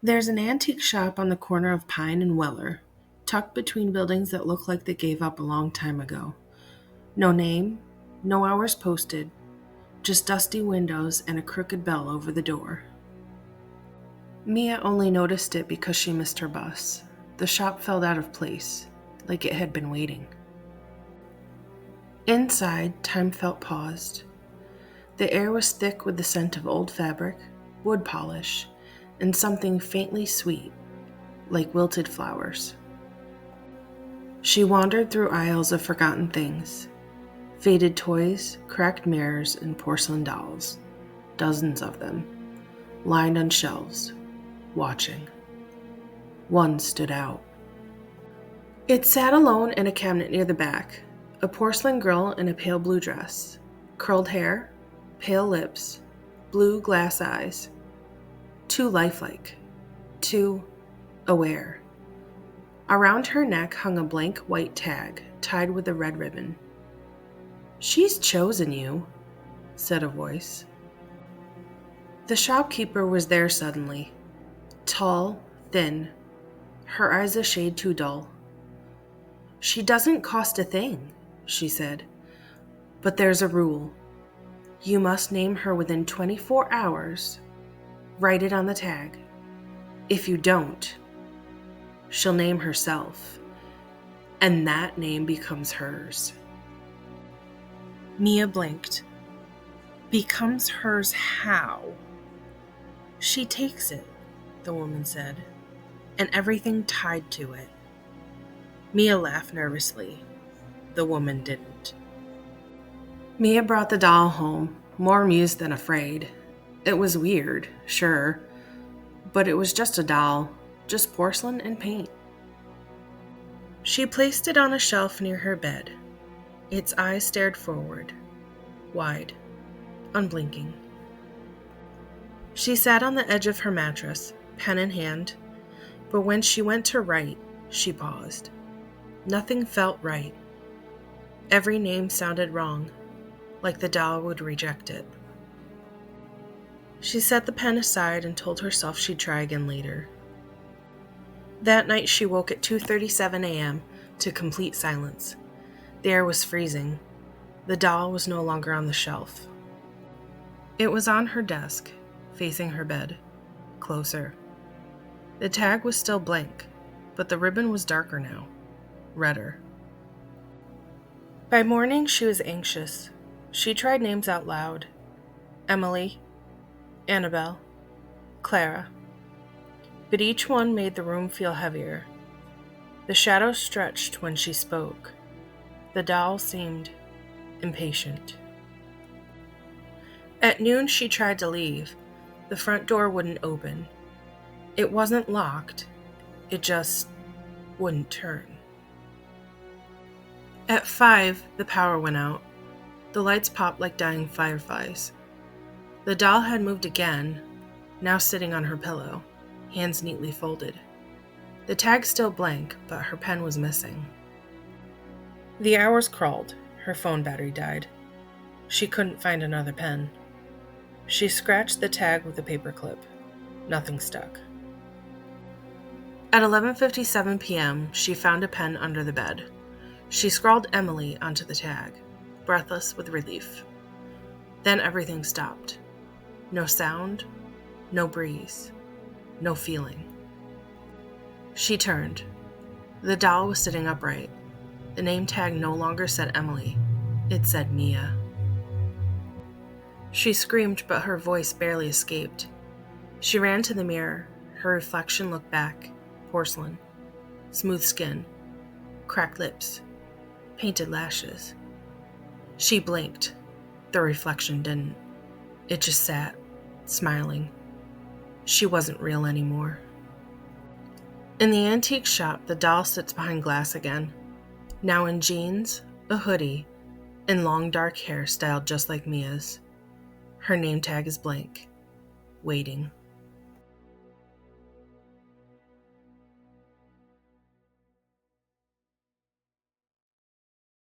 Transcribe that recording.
There's an antique shop on the corner of Pine and Weller, tucked between buildings that look like they gave up a long time ago. No name, no hours posted, just dusty windows and a crooked bell over the door. Mia only noticed it because she missed her bus. The shop felt out of place, like it had been waiting. Inside, time felt paused. The air was thick with the scent of old fabric, wood polish, and something faintly sweet, like wilted flowers. She wandered through aisles of forgotten things, faded toys, cracked mirrors, and porcelain dolls, dozens of them, lined on shelves, watching. One stood out. It sat alone in a cabinet near the back, a porcelain girl in a pale blue dress, curled hair, pale lips, blue glass eyes, too lifelike, too aware. Around her neck hung a blank white tag tied with a red ribbon. "She's chosen you," said a voice. The shopkeeper was there suddenly, tall, thin, her eyes a shade too dull. "She doesn't cost a thing," she said, "but there's a rule. You must name her within 24 hours. Write it on the tag. If you don't, she'll name herself, and that name becomes hers." Mia blinked. "Becomes hers how?" "She takes it," the woman said, "and everything tied to it." Mia laughed nervously. The woman didn't. Mia brought the doll home, more amused than afraid. It was weird, sure, but it was just a doll, just porcelain and paint. She placed it on a shelf near her bed. Its eyes stared forward, wide, unblinking. She sat on the edge of her mattress, pen in hand, but when she went to write, she paused. Nothing felt right. Every name sounded wrong, like the doll would reject it. She set the pen aside and told herself she'd try again later. That night she woke at 2:37 a.m. to complete silence. The air was freezing. The doll was no longer on the shelf. It was on her desk, facing her bed, closer. The tag was still blank, but the ribbon was darker now, redder. By morning she was anxious. She tried names out loud. Emily, Annabelle, Clara. But each one made the room feel heavier. The shadows stretched when she spoke. The doll seemed impatient. At noon she tried to leave. The front door wouldn't open. It wasn't locked. It just wouldn't turn. At 5, the power went out. The lights popped like dying fireflies. The doll had moved again, now sitting on her pillow, hands neatly folded. The tag still blank, but her pen was missing. The hours crawled. Her phone battery died. She couldn't find another pen. She scratched the tag with a paperclip. Nothing stuck. At 11:57 p.m., she found a pen under the bed. She scrawled Emily onto the tag, breathless with relief. Then everything stopped. No sound, no breeze, no feeling. She turned. The doll was sitting upright. The name tag no longer said Emily. It said Mia. She screamed, but her voice barely escaped. She ran to the mirror. Her reflection looked back. Porcelain. Smooth skin. Cracked lips. Painted lashes. She blinked. The reflection didn't. It just sat, smiling. She wasn't real anymore. In the antique shop, the doll sits behind glass again, now in jeans, a hoodie, and long dark hair styled just like Mia's. Her name tag is blank, waiting.